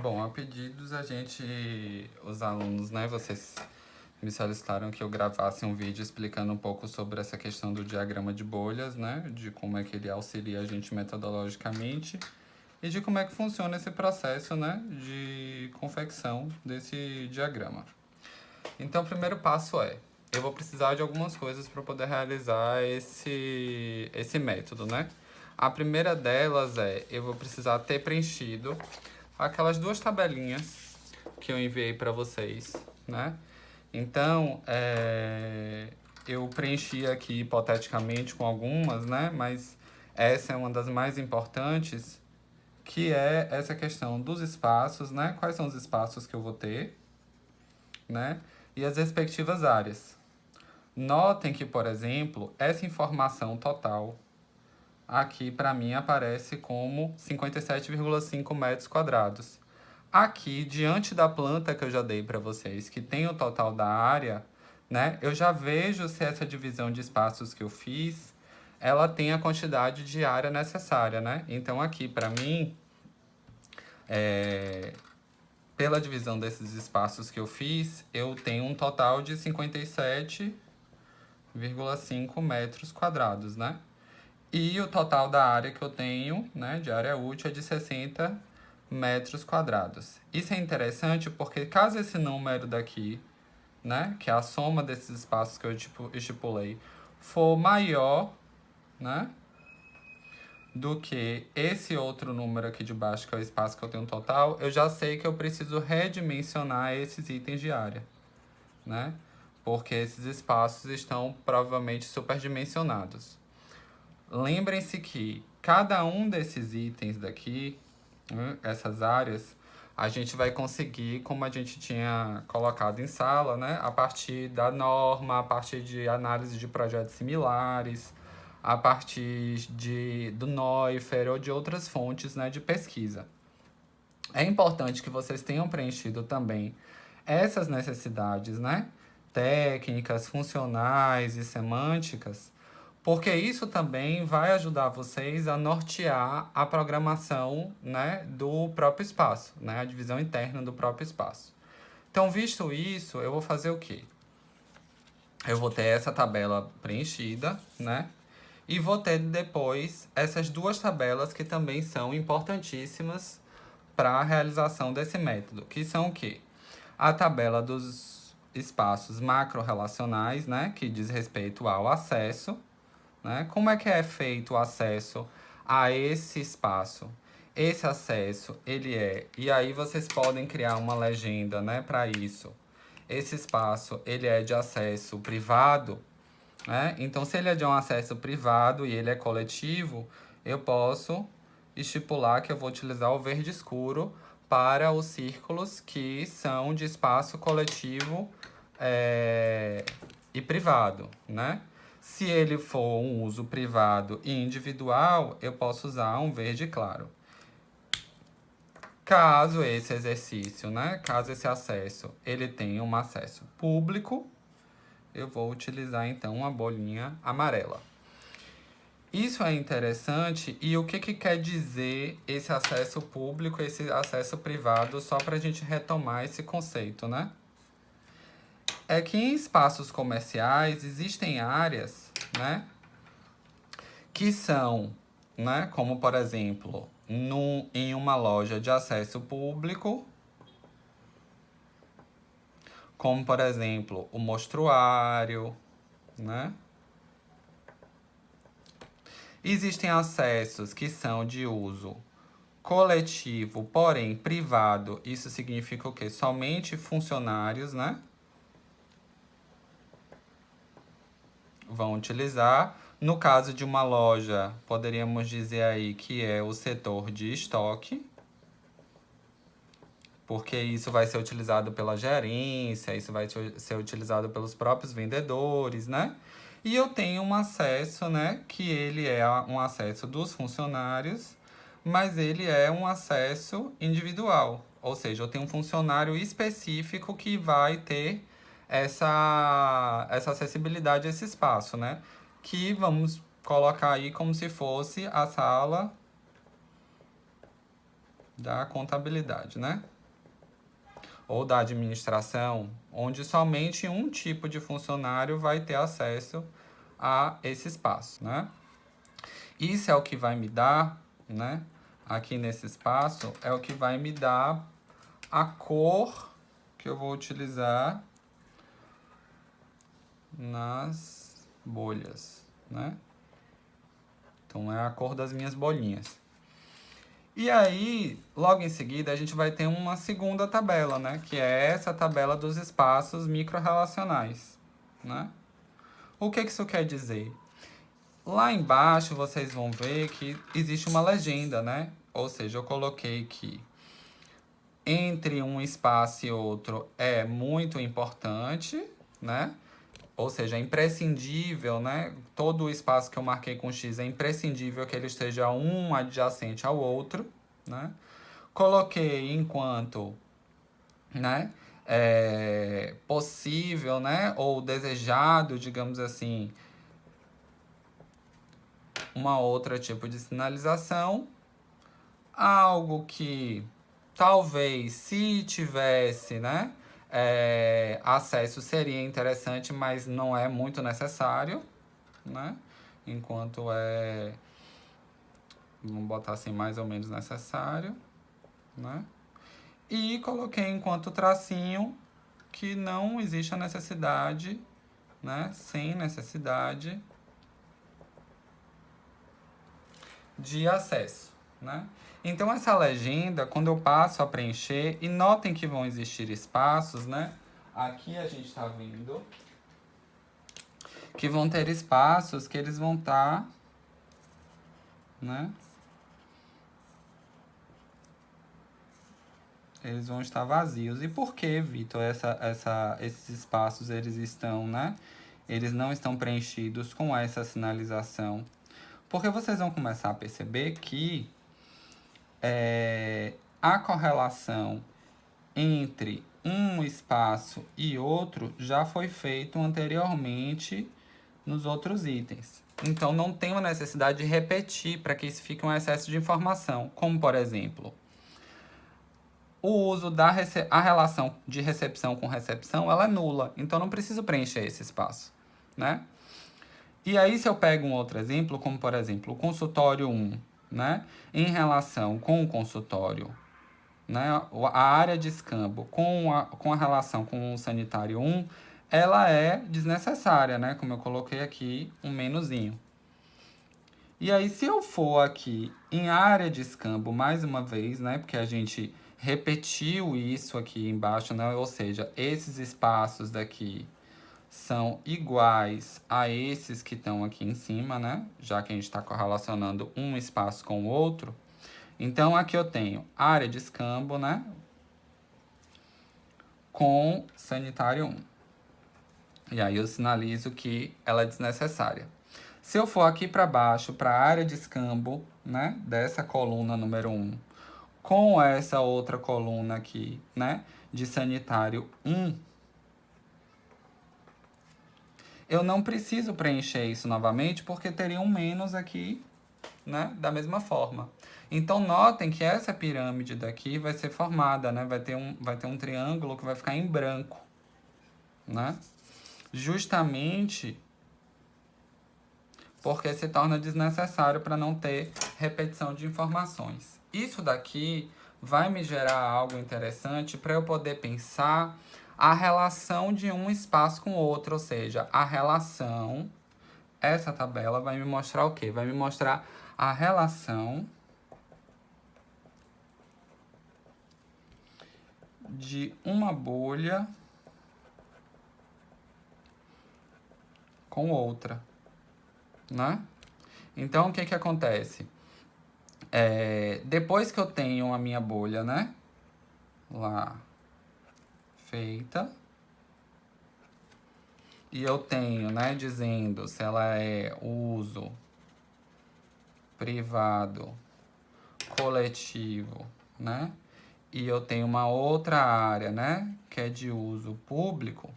Bom, a pedidos os alunos, né, vocês me solicitaram que eu gravasse um vídeo explicando um pouco sobre essa questão do diagrama de bolhas, né, de como é que ele auxilia a gente metodologicamente e de como é que funciona esse processo, né, de confecção desse diagrama. Então, o primeiro passo eu vou precisar de algumas coisas para poder realizar esse método, né? A primeira delas eu vou precisar ter preenchido aquelas duas tabelinhas que eu enviei para vocês, né? Então, eu preenchi aqui hipoteticamente com algumas, né? Mas essa é uma das mais importantes, que é essa questão dos espaços, né? Quais são os espaços que eu vou ter, né? E as respectivas áreas. Notem que, por exemplo, essa informação total aqui para mim aparece como 57,5 metros quadrados. Aqui, diante da planta que eu já dei para vocês, que tem o total da área, né? Eu já vejo se essa divisão de espaços que eu fiz, ela tem a quantidade de área necessária, né? Então aqui para mim, pela divisão desses espaços que eu fiz, eu tenho um total de 57,5 metros quadrados, né? E o total da área que eu tenho, né, de área útil, é de 60 metros quadrados. Isso é interessante porque caso esse número daqui, né, que é a soma desses espaços que eu estipulei, for maior, né, do que esse outro número aqui de baixo, que é o espaço que eu tenho total, eu já sei que eu preciso redimensionar esses itens de área, né? Porque esses espaços estão provavelmente superdimensionados. Lembrem-se que cada um desses itens daqui, essas áreas, a gente vai conseguir, como a gente tinha colocado em sala, né? A partir da norma, a partir de análise de projetos similares, a partir do Neuffer ou de outras fontes, né, de pesquisa. É importante que vocês tenham preenchido também essas necessidades, né? Técnicas, funcionais e semânticas, porque isso também vai ajudar vocês a nortear a programação, né, do próprio espaço, né, a divisão interna do próprio espaço. Então, visto isso, eu vou fazer o quê? Eu vou ter essa tabela preenchida, né? E vou ter depois essas duas tabelas que também são importantíssimas para a realização desse método, que são o quê? A tabela dos espaços macro-relacionais, né, que diz respeito ao acesso, né? Como é que é feito o acesso a esse espaço? Esse acesso, ele é... E aí vocês podem criar uma legenda, né, para isso. Esse espaço, ele é de acesso privado, né? Então, se ele é de um acesso privado e ele é coletivo, eu posso estipular que eu vou utilizar o verde escuro para os círculos que são de espaço coletivo e privado, né? Se ele for um uso privado e individual, eu posso usar um verde claro. Caso esse exercício, né? Caso esse acesso, ele tenha um acesso público, eu vou utilizar então uma bolinha amarela. Isso é interessante, e o que quer dizer esse acesso público, esse acesso privado, só para a gente retomar esse conceito, né? É que em espaços comerciais existem áreas, né, que são, né, como por exemplo, em uma loja de acesso público, como por exemplo, o mostruário, né? Existem acessos que são de uso coletivo, porém privado. Isso significa o quê? Somente funcionários, né, vão utilizar. No caso de uma loja, poderíamos dizer aí que é o setor de estoque, porque isso vai ser utilizado pela gerência, isso vai ser utilizado pelos próprios vendedores, né? E eu tenho um acesso, né, que ele é um acesso dos funcionários, mas ele é um acesso individual. Ou seja, eu tenho um funcionário específico que vai ter essa acessibilidade a esse espaço, né? Que vamos colocar aí como se fosse a sala da contabilidade, né? Ou da administração, onde somente um tipo de funcionário vai ter acesso a esse espaço, né? Isso é o que vai me dar, né? Aqui nesse espaço, é o que vai me dar a cor que eu vou utilizar nas bolhas, né? Então, é a cor das minhas bolinhas. E aí, logo em seguida, a gente vai ter uma segunda tabela, né? Que é essa tabela dos espaços microrrelacionais, né? O que isso quer dizer? Lá embaixo, vocês vão ver que existe uma legenda, né? Ou seja, eu coloquei que entre um espaço e outro é muito importante, né? Ou seja, é imprescindível, né? Todo o espaço que eu marquei com X é imprescindível que ele esteja um adjacente ao outro, né? Coloquei enquanto, né? Possível, né? Ou desejado, digamos assim, uma outra tipo de sinalização. Algo que talvez, se tivesse, né? Acesso seria interessante, mas não é muito necessário, né? Enquanto vamos botar assim, mais ou menos necessário, né? E coloquei enquanto tracinho que não existe a necessidade, né? Sem necessidade de acesso, né? Então, essa legenda, quando eu passo a preencher, e notem que vão existir espaços, né? Aqui a gente está vendo que vão ter espaços que eles vão estar, né? Eles vão estar vazios. E por que, Vitor, esses espaços, eles estão, né? Eles não estão preenchidos com essa sinalização? Porque vocês vão começar a perceber que a correlação entre um espaço e outro já foi feito anteriormente nos outros itens. Então, não tem uma necessidade de repetir para que isso fique um excesso de informação. Como, por exemplo, o uso a relação de recepção com recepção, ela é nula. Então, não preciso preencher esse espaço, né? E aí, se eu pego um outro exemplo, como, por exemplo, o consultório 1, né? Em relação com o consultório, né? A área de escambo com a relação com o sanitário 1, ela é desnecessária, né? Como eu coloquei aqui, um menuzinho. E aí, se eu for aqui em área de escambo, mais uma vez, né? Porque a gente repetiu isso aqui embaixo, né? Ou seja, esses espaços daqui são iguais a esses que estão aqui em cima, né? Já que a gente está correlacionando um espaço com o outro. Então, aqui eu tenho área de escambo, né? Com sanitário 1. E aí eu sinalizo que ela é desnecessária. Se eu for aqui para baixo, para a área de escambo, né? Dessa coluna número 1, com essa outra coluna aqui, né? De sanitário 1, eu não preciso preencher isso novamente, porque teria um menos aqui, né? Da mesma forma. Então, notem que essa pirâmide daqui vai ser formada, né? Vai ter um triângulo que vai ficar em branco, né? Justamente porque se torna desnecessário para não ter repetição de informações. Isso daqui vai me gerar algo interessante para eu poder pensar a relação de um espaço com o outro, ou seja, a relação, essa tabela vai me mostrar o quê? Vai me mostrar a relação de uma bolha com outra, né? Então, o que que acontece? Depois que eu tenho a minha bolha, né? Lá feita. E eu tenho, né? Dizendo se ela é uso privado, coletivo, né? E eu tenho uma outra área, né? Que é de uso público.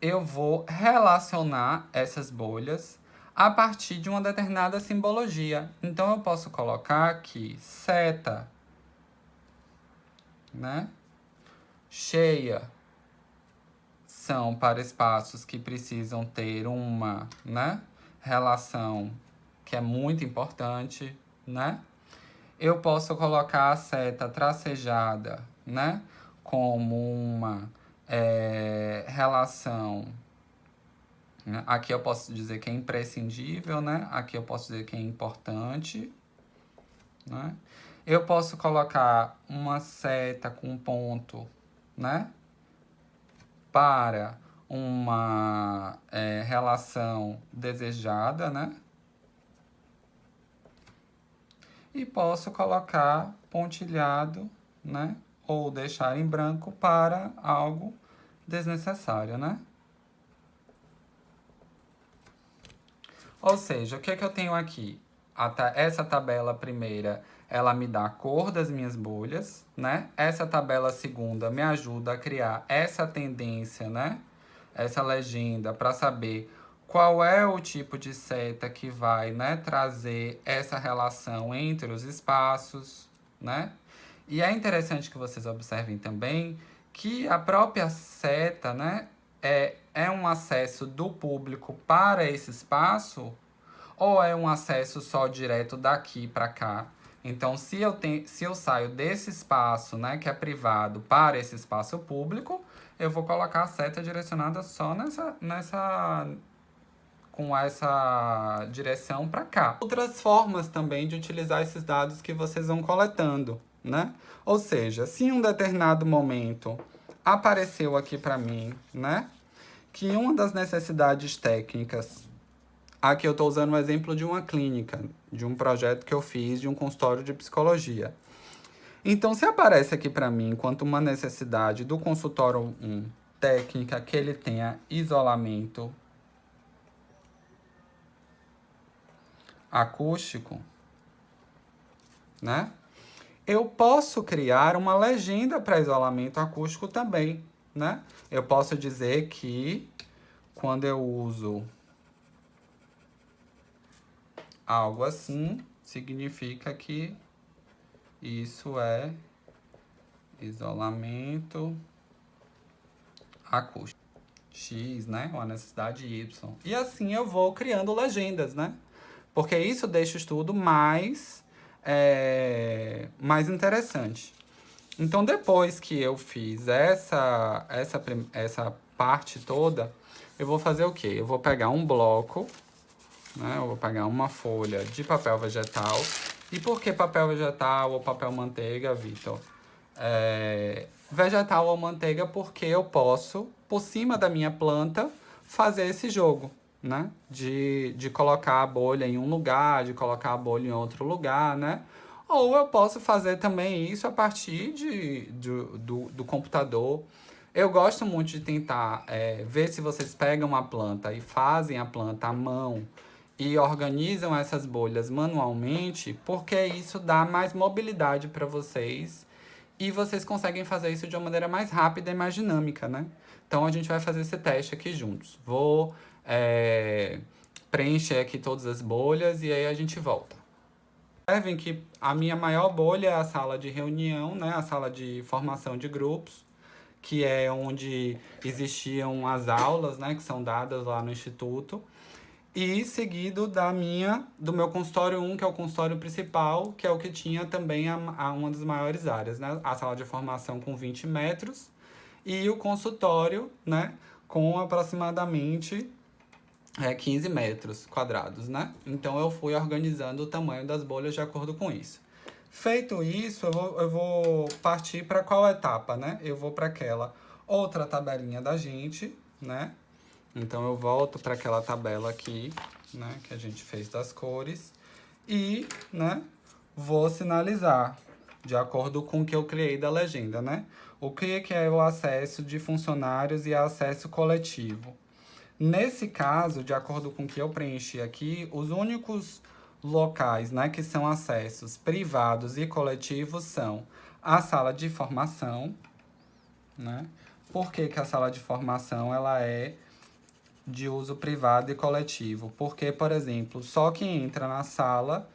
Eu vou relacionar essas bolhas a partir de uma determinada simbologia. Então, eu posso colocar aqui seta, né? Cheia são para espaços que precisam ter uma, né, relação que é muito importante, né? Eu posso colocar a seta tracejada, né, como uma relação. Né? Aqui eu posso dizer que é imprescindível, né? Aqui eu posso dizer que é importante, né? Eu posso colocar uma seta com ponto, né, para uma relação desejada, né? E posso colocar pontilhado, né? Ou deixar em branco para algo desnecessário, né? Ou seja, o que é que eu tenho aqui? Essa tabela primeira, ela me dá a cor das minhas bolhas, né? Essa tabela segunda me ajuda a criar essa tendência, né? Essa legenda para saber qual é o tipo de seta que vai, né, trazer essa relação entre os espaços, né? E é interessante que vocês observem também que a própria seta, né, é um acesso do público para esse espaço ou é um acesso só direto daqui para cá? Então, se eu saio desse espaço, né, que é privado, para esse espaço público, eu vou colocar a seta direcionada só com essa direção para cá. Outras formas também de utilizar esses dados que vocês vão coletando, né? Ou seja, se em um determinado momento apareceu aqui para mim, né, que uma das necessidades técnicas, aqui eu estou usando o exemplo de uma clínica, de um projeto que eu fiz de um consultório de psicologia. Então, se aparece aqui para mim, enquanto uma necessidade do consultório 1 técnica, que ele tenha isolamento acústico, né? Eu posso criar uma legenda para isolamento acústico também, né? Eu posso dizer que quando eu uso algo assim, significa que isso é isolamento acústico. X, né? Uma necessidade Y. E assim eu vou criando legendas, né? Porque isso deixa o estudo mais interessante. Então, depois que eu fiz essa parte toda, eu vou fazer o quê? Eu vou pegar um bloco, né? Eu vou pegar uma folha de papel vegetal. E por que papel vegetal ou papel manteiga, Vitor? Vegetal ou manteiga porque eu posso, por cima da minha planta, fazer esse jogo, né? De colocar a bolha em um lugar, de colocar a bolha em outro lugar, né? Ou eu posso fazer também isso a partir do computador. Eu gosto muito de tentar ver se vocês pegam uma planta e fazem a planta à mão e organizam essas bolhas manualmente, porque isso dá mais mobilidade para vocês e vocês conseguem fazer isso de uma maneira mais rápida e mais dinâmica, né? Então, a gente vai fazer esse teste aqui juntos. Vou preencher aqui todas as bolhas e aí a gente volta. Observem que a minha maior bolha é a sala de reunião, né? A sala de formação de grupos, que é onde existiam as aulas, né? Que são dadas lá no Instituto. E seguido do meu consultório 1, que é o consultório principal, que é o que tinha também uma das maiores áreas, né? A sala de formação com 20 metros e o consultório, né? Com aproximadamente 15 metros quadrados, né? Então, eu fui organizando o tamanho das bolhas de acordo com isso. Feito isso, eu vou partir para qual etapa, né? Eu vou para aquela outra tabelinha da gente, né? Então, eu volto para aquela tabela aqui, né, que a gente fez das cores. E, né, vou sinalizar de acordo com o que eu criei da legenda, né? O que é o acesso de funcionários e acesso coletivo. Nesse caso, de acordo com o que eu preenchi aqui, os únicos locais, né, que são acessos privados e coletivos são a sala de formação, né? Por que a sala de formação ela é de uso privado e coletivo, porque, por exemplo, só quem entra na sala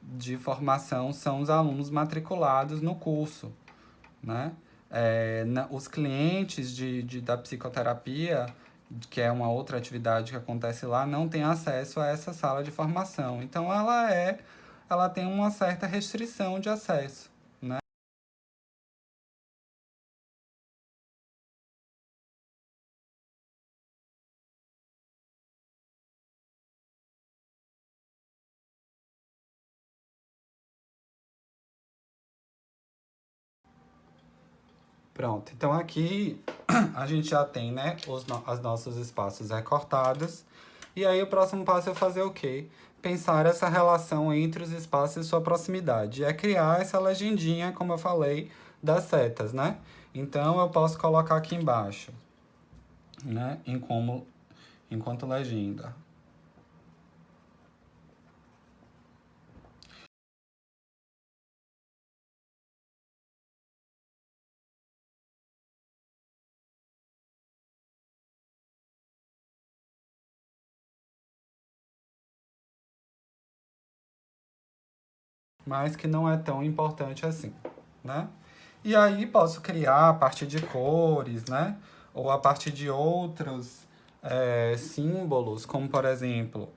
de formação são os alunos matriculados no curso, né? Os clientes da psicoterapia, que é uma outra atividade que acontece lá, não têm acesso a essa sala de formação. Então, ela tem uma certa restrição de acesso, né? Pronto, então aqui a gente já tem, né, os nossos espaços recortados. E aí o próximo passo é fazer o quê? Pensar essa relação entre os espaços e sua proximidade. É criar essa legendinha, como eu falei, das setas, né? Então eu posso colocar aqui embaixo, né, enquanto legenda. Mas que não é tão importante assim, né? E aí posso criar a partir de cores, né? Ou a partir de outros símbolos, como por exemplo,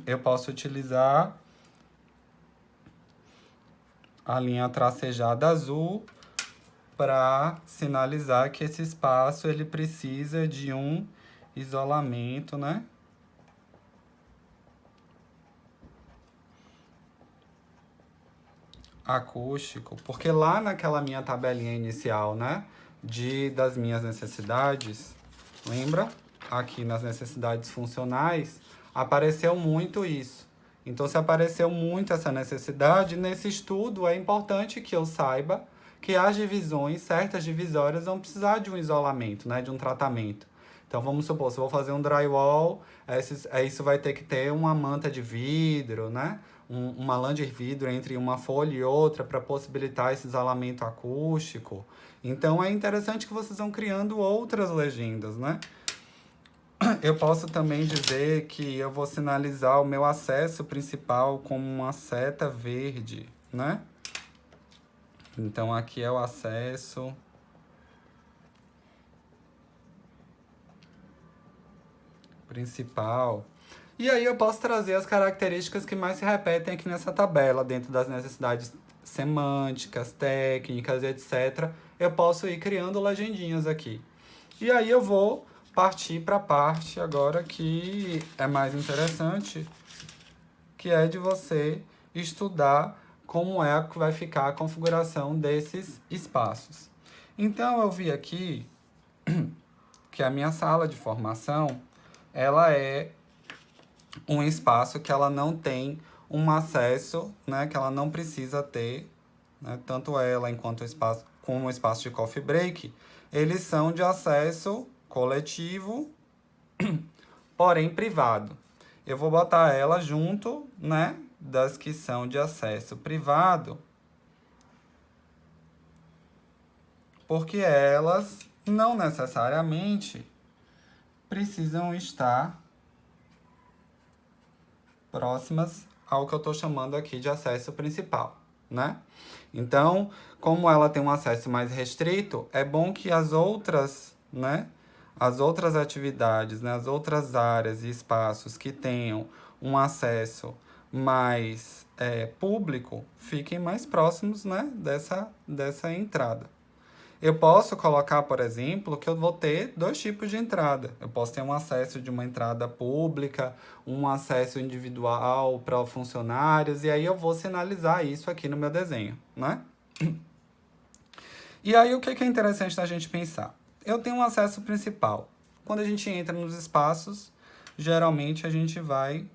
eu posso utilizar a linha tracejada azul para sinalizar que esse espaço ele precisa de um isolamento, né? Acústico, porque lá naquela minha tabelinha inicial, né, das minhas necessidades, lembra? Aqui nas necessidades funcionais, apareceu muito isso. Então, se apareceu muito essa necessidade, nesse estudo é importante que eu saiba que as divisões, certas divisórias, vão precisar de um isolamento, né, de um tratamento. Então, vamos supor, se eu vou fazer um drywall, isso vai ter que ter uma manta de vidro, né? Uma lã de vidro entre uma folha e outra para possibilitar esse isolamento acústico. Então, é interessante que vocês vão criando outras legendas, né? Eu posso também dizer que eu vou sinalizar o meu acesso principal como uma seta verde, né? Então, aqui é o acesso principal. E aí eu posso trazer as características que mais se repetem aqui nessa tabela, dentro das necessidades semânticas, técnicas, etc. Eu posso ir criando legendinhas aqui. E aí eu vou partir para a parte agora que é mais interessante, que é de você estudar como é que vai ficar a configuração desses espaços. Então eu vi aqui que a minha sala de formação, ela é um espaço que ela não tem um acesso, né, que ela não precisa ter, né, tanto ela enquanto o espaço como o espaço de coffee break, eles são de acesso coletivo, porém privado. Eu vou botar ela junto, né, das que são de acesso privado, porque elas não necessariamente precisam estar próximas ao que eu estou chamando aqui de acesso principal, né? Então, como ela tem um acesso mais restrito, é bom que as outras, né, as outras atividades, né, as outras áreas e espaços que tenham um acesso mais público fiquem mais próximos, né, dessa entrada. Eu posso colocar, por exemplo, que eu vou ter dois tipos de entrada. Eu posso ter um acesso de uma entrada pública, um acesso individual para funcionários, e aí eu vou sinalizar isso aqui no meu desenho, né? E aí o que é interessante da gente pensar? Eu tenho um acesso principal. Quando a gente entra nos espaços, geralmente a gente vai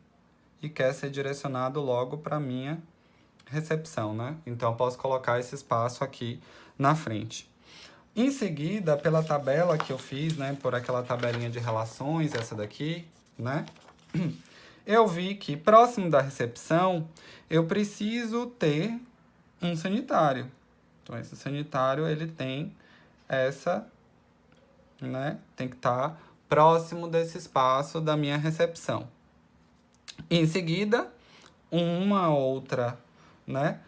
e quer ser direcionado logo para a minha recepção, né? Então eu posso colocar esse espaço aqui na frente. Em seguida, pela tabela que eu fiz, né, por aquela tabelinha de relações, essa daqui, né, eu vi que próximo da recepção eu preciso ter um sanitário. Então, esse sanitário, ele tem essa, né, tem que estar próximo desse espaço da minha recepção. Em seguida, uma outra, né?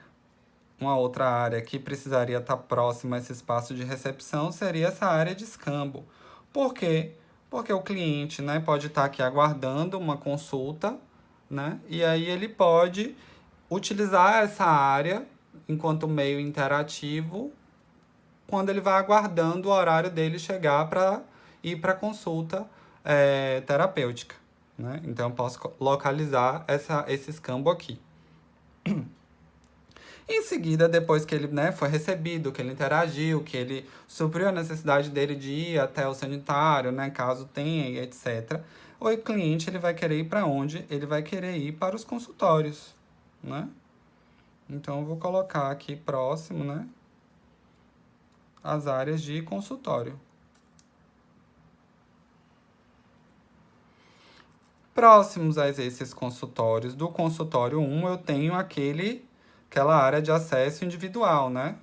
Uma outra área que precisaria estar próxima a esse espaço de recepção seria essa área de escambo. Por quê? Porque o cliente, né, pode estar aqui aguardando uma consulta, né? E aí ele pode utilizar essa área enquanto meio interativo quando ele vai aguardando o horário dele chegar para ir para a consulta terapêutica, né? Então, eu posso localizar esse escambo aqui. Em seguida, depois que ele, né, foi recebido, que ele interagiu, que ele supriu a necessidade dele de ir até o sanitário, né, caso tenha, e etc., o cliente ele vai querer ir para onde? Ele vai querer ir para os consultórios, né? Então, eu vou colocar aqui próximo, né, as áreas de consultório. Próximos a esses consultórios, do consultório 1, eu tenho aquela área de acesso individual, né?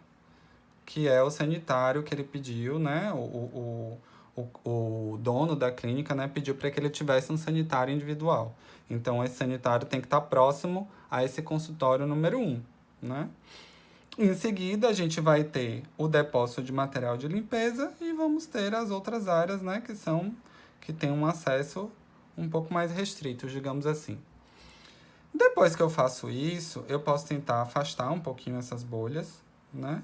Que é o sanitário que ele pediu, né? O dono da clínica, né, pediu para que ele tivesse um sanitário individual. Então, esse sanitário tem que estar próximo a esse consultório número 1, né? Em seguida, a gente vai ter o depósito de material de limpeza e vamos ter as outras áreas, né, que tem um acesso um pouco mais restrito, digamos assim. Depois que eu faço isso, eu posso tentar afastar um pouquinho essas bolhas, né?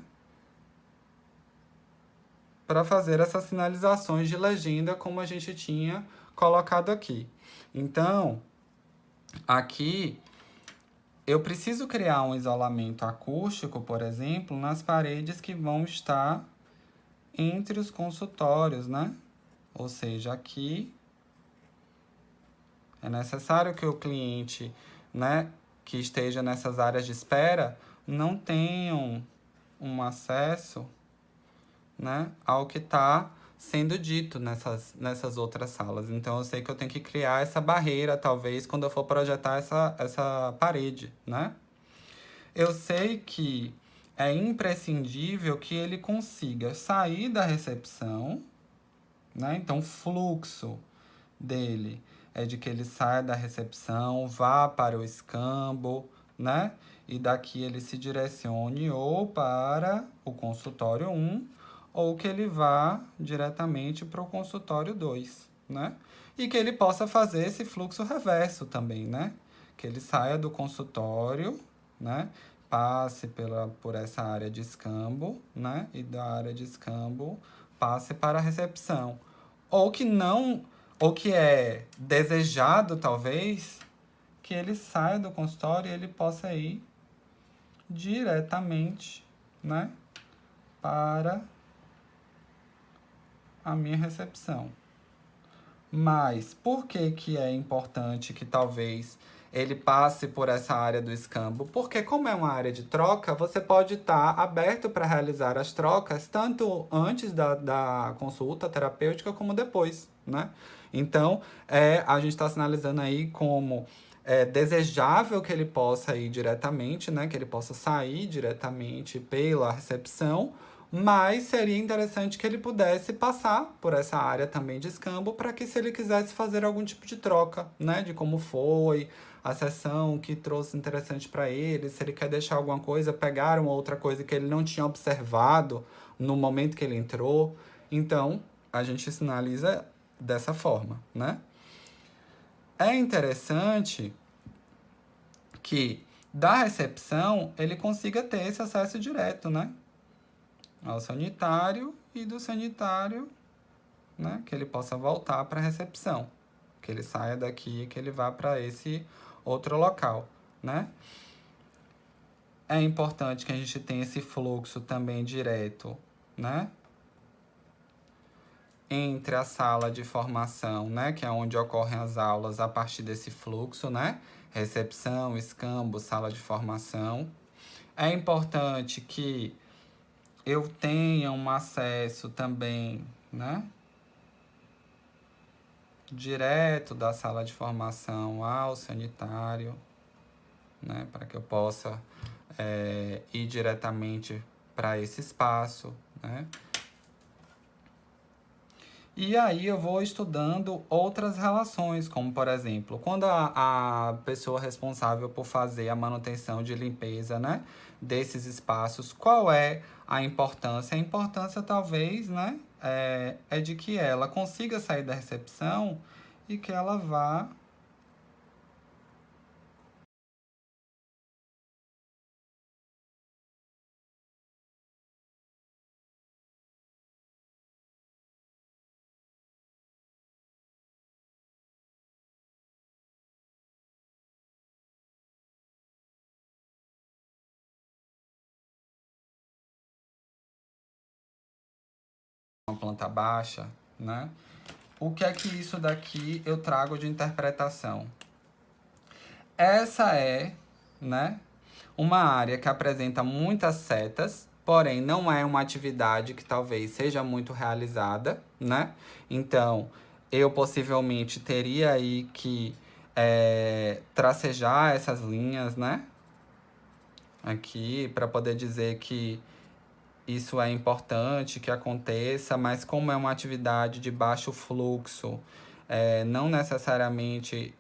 Para fazer essas sinalizações de legenda como a gente tinha colocado aqui. Então, aqui eu preciso criar um isolamento acústico, por exemplo, nas paredes que vão estar entre os consultórios, né? Ou seja, aqui é necessário que o cliente, né, que esteja nessas áreas de espera não tenham um acesso, né, ao que está sendo dito nessas outras salas. Então, eu sei que eu tenho que criar essa barreira, talvez, quando eu for projetar essa parede, né? Eu sei que é imprescindível que ele consiga sair da recepção, né? Então, o fluxo dele é de que ele saia da recepção, vá para o escambo, né? E daqui ele se direcione ou para o consultório 1 ou que ele vá diretamente para o consultório 2, né? E que ele possa fazer esse fluxo reverso também, né? Que ele saia do consultório, né? Passe por essa área de escambo, né? E da área de escambo passe para a recepção. Ou que não, ou que é desejado, talvez, que ele saia do consultório e ele possa ir diretamente, né, para a minha recepção. Mas por que é importante que talvez ele passe por essa área do escambo? Porque como é uma área de troca, você pode estar aberto para realizar as trocas tanto antes da consulta terapêutica como depois, né? Então, a gente está sinalizando aí como é desejável que ele possa ir diretamente, né? Que ele possa sair diretamente pela recepção, mas seria interessante que ele pudesse passar por essa área também de escambo para que, se ele quisesse fazer algum tipo de troca, né? De como foi a sessão, que trouxe interessante para ele, se ele quer deixar alguma coisa, pegar uma outra coisa que ele não tinha observado no momento que ele entrou. Então, a gente sinaliza dessa forma, né? É interessante que da recepção ele consiga ter esse acesso direto, né? Ao sanitário e do sanitário, né, que ele possa voltar para a recepção, que ele saia daqui e que ele vá para esse outro local, né? É importante que a gente tenha esse fluxo também direto, né, entre a sala de formação, né, que é onde ocorrem as aulas, a partir desse fluxo, né, recepção, escambo, sala de formação. É importante que eu tenha um acesso também, né, direto da sala de formação ao sanitário, né, para que eu possa ir diretamente para esse espaço, né. E aí eu vou estudando outras relações, como por exemplo, quando a pessoa responsável por fazer a manutenção de limpeza, né, desses espaços, qual é a importância? A importância talvez, né, é de que ela consiga sair da recepção e que ela vá uma planta baixa, né? O que é que isso daqui eu trago de interpretação? Essa é, né, uma área que apresenta muitas setas, porém não é uma atividade que talvez seja muito realizada, né? Então, eu possivelmente teria aí que tracejar essas linhas, né? Aqui, para poder dizer que isso é importante que aconteça, mas como é uma atividade de baixo fluxo, não necessariamente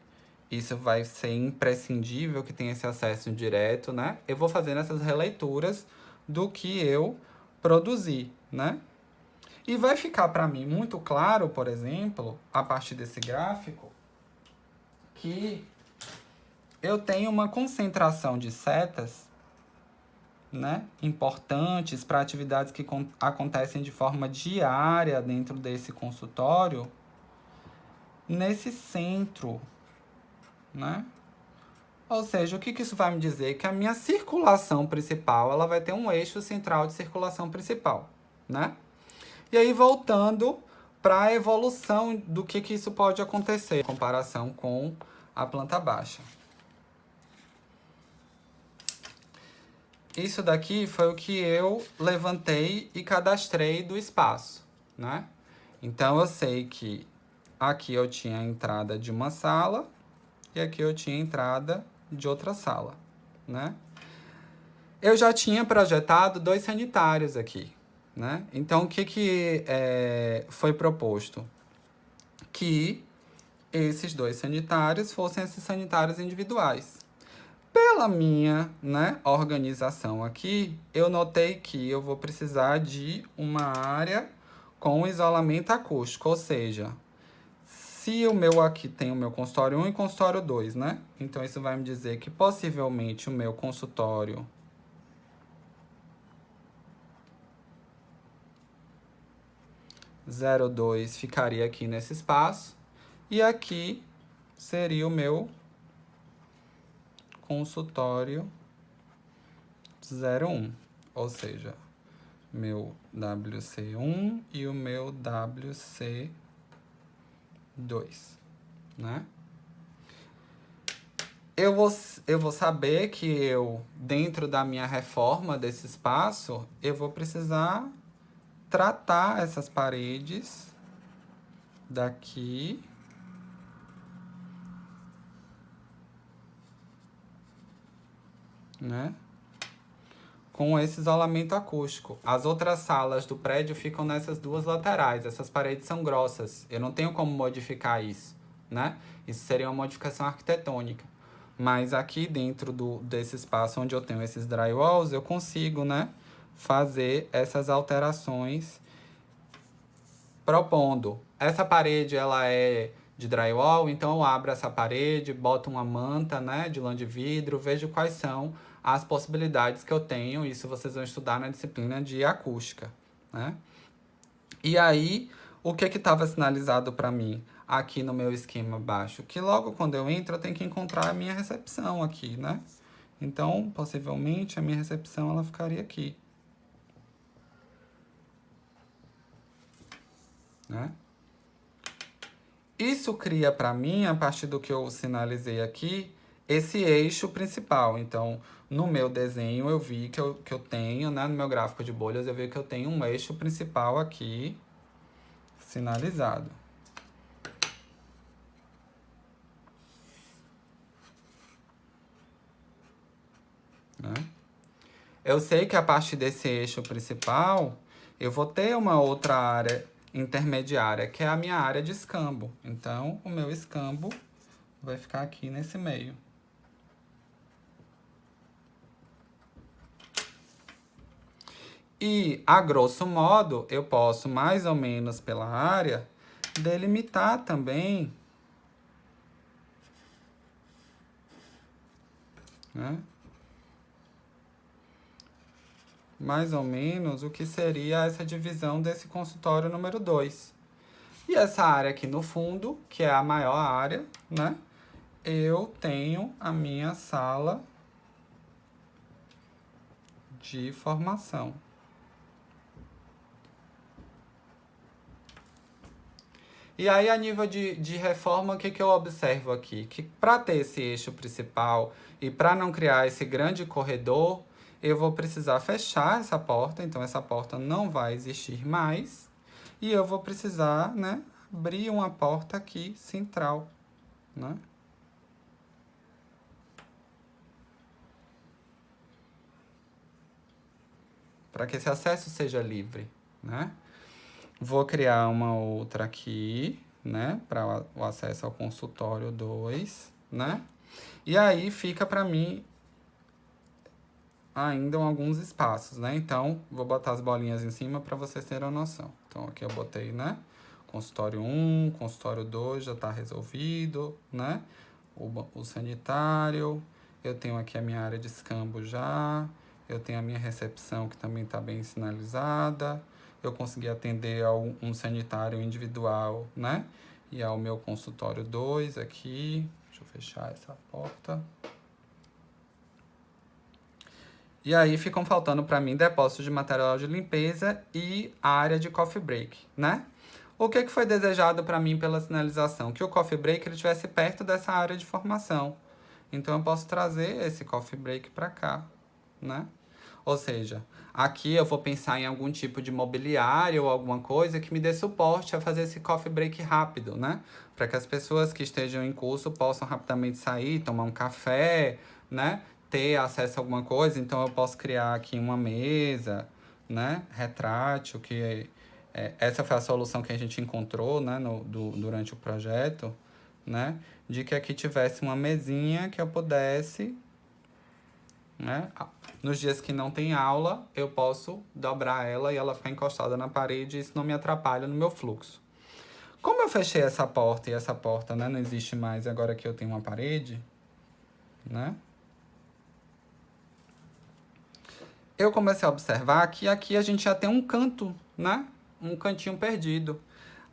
isso vai ser imprescindível que tenha esse acesso direto, né? Eu vou fazendo essas releituras do que eu produzi, né? E vai ficar para mim muito claro, por exemplo, a partir desse gráfico, que eu tenho uma concentração de setas, né, importantes para atividades que acontecem de forma diária dentro desse consultório, nesse centro, né? Ou seja, o que isso vai me dizer? Que a minha circulação principal, ela vai ter um eixo central de circulação principal, né? E aí, voltando para a evolução do que isso pode acontecer em comparação com a planta baixa. Isso daqui foi o que eu levantei e cadastrei do espaço, né? Então, eu sei que aqui eu tinha a entrada de uma sala e aqui eu tinha a entrada de outra sala, né? Eu já tinha projetado 2 sanitários aqui, né? Então, o que foi proposto? Que esses 2 sanitários fossem esses sanitários individuais. Pela minha, né, organização aqui, eu notei que eu vou precisar de uma área com isolamento acústico, ou seja, se o meu aqui tem o meu consultório 1 e consultório 2, né? Então, isso vai me dizer que possivelmente o meu consultório 02 ficaria aqui nesse espaço. E aqui seria o meu consultório 01. Ou seja, meu WC1 e o meu WC2, né? Eu vou saber que eu, dentro da minha reforma desse espaço, eu vou precisar tratar essas paredes daqui, né? Com esse isolamento acústico. As outras salas do prédio ficam nessas 2 laterais. Essas paredes são grossas. Eu não tenho como modificar isso, né? Isso seria uma modificação arquitetônica. Mas aqui dentro desse espaço onde eu tenho esses drywalls, eu consigo, né, fazer essas alterações propondo. Essa parede, ela é de drywall, então eu abro essa parede, boto uma manta, né, de lã de vidro, vejo quais são as possibilidades que eu tenho. Isso vocês vão estudar na disciplina de acústica, né? E aí, o que estava sinalizado para mim aqui no meu esquema abaixo? Que logo quando eu entro, eu tenho que encontrar a minha recepção aqui, né? Então, possivelmente, a minha recepção ela ficaria aqui, né? Isso cria para mim, a partir do que eu sinalizei aqui, esse eixo principal. Então, no meu desenho, eu vi que eu tenho, né, no meu gráfico de bolhas, eu vi que eu tenho um eixo principal aqui sinalizado, né? Eu sei que a partir desse eixo principal, eu vou ter uma outra área intermediária, que é a minha área de escambo. Então, o meu escambo vai ficar aqui nesse meio. E, a grosso modo, eu posso, mais ou menos pela área, delimitar também, né? Mais ou menos o que seria essa divisão desse consultório número 2. E essa área aqui no fundo, que é a maior área, né? Eu tenho a minha sala de formação. E aí, a nível de reforma, o que eu observo aqui? Que para ter esse eixo principal e para não criar esse grande corredor, eu vou precisar fechar essa porta, então essa porta não vai existir mais. E eu vou precisar, né, abrir uma porta aqui central, né? Para que esse acesso seja livre, né? Vou criar uma outra aqui, né, para o acesso ao consultório 2, né? E aí fica para mim ainda alguns espaços, né? Então, vou botar as bolinhas em cima para vocês terem uma noção. Então, aqui eu botei, né? Consultório 1, consultório 2 já está resolvido, né? O sanitário, eu tenho aqui a minha área de escambo já, eu tenho a minha recepção que também está bem sinalizada, eu consegui atender a um sanitário individual, né? E ao meu consultório 2 aqui, deixa eu fechar essa porta. E aí ficam faltando para mim depósitos de material de limpeza e a área de coffee break, né? O que foi desejado para mim pela sinalização? Que o coffee break ele estivesse perto dessa área de formação. Então eu posso trazer esse coffee break para cá, né? Ou seja, aqui eu vou pensar em algum tipo de mobiliário ou alguma coisa que me dê suporte a fazer esse coffee break rápido, né? Para que as pessoas que estejam em curso possam rapidamente sair, tomar um café, né? Ter acesso a alguma coisa. Então eu posso criar aqui uma mesa, né? Retrátil, que essa foi a solução que a gente encontrou, né? Durante o projeto, né? De que aqui tivesse uma mesinha que eu pudesse, né? Nos dias que não tem aula, eu posso dobrar ela e ela ficar encostada na parede e isso não me atrapalha no meu fluxo. Como eu fechei essa porta e essa porta, né, não existe mais agora que eu tenho uma parede, né? Eu comecei a observar que aqui a gente já tem um canto, né? Um cantinho perdido.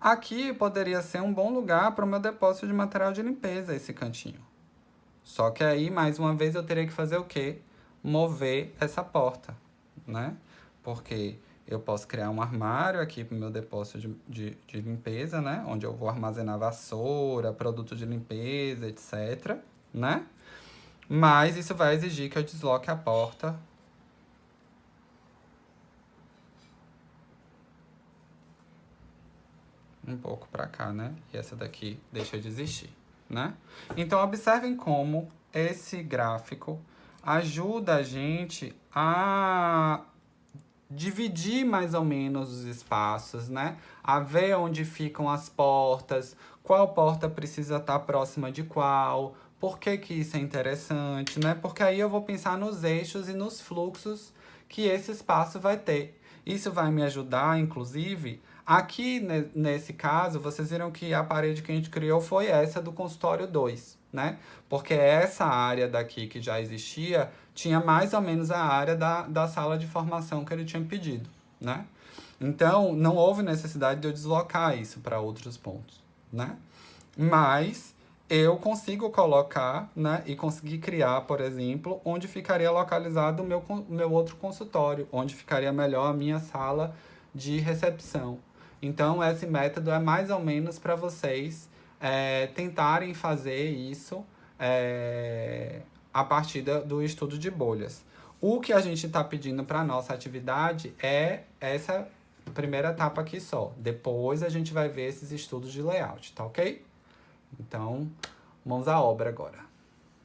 Aqui poderia ser um bom lugar para o meu depósito de material de limpeza, esse cantinho. Só que aí, mais uma vez, eu teria que fazer o quê? Mover essa porta, né? Porque eu posso criar um armário aqui para o meu depósito de limpeza, né? Onde eu vou armazenar vassoura, produto de limpeza, etc, né? Mas isso vai exigir que eu desloque a porta um pouco para cá, né? E essa daqui deixa de existir, né? Então, observem como esse gráfico ajuda a gente a dividir mais ou menos os espaços, né? A ver onde ficam as portas, qual porta precisa estar próxima de qual, por que isso é interessante, né? Porque aí eu vou pensar nos eixos e nos fluxos que esse espaço vai ter. Isso vai me ajudar, inclusive, aqui nesse caso, vocês viram que a parede que a gente criou foi essa do consultório 2, né? Porque essa área daqui que já existia tinha mais ou menos a área da sala de formação que ele tinha pedido, né? Então, não houve necessidade de eu deslocar isso para outros pontos, né? Mas eu consigo colocar, né, e conseguir criar, por exemplo, onde ficaria localizado o meu outro consultório, onde ficaria melhor a minha sala de recepção. Então, esse método é mais ou menos para vocês tentarem fazer isso a partir do estudo de bolhas. O que a gente está pedindo para a nossa atividade é essa primeira etapa aqui só. Depois a gente vai ver esses estudos de layout, tá ok? Então, mãos à obra agora.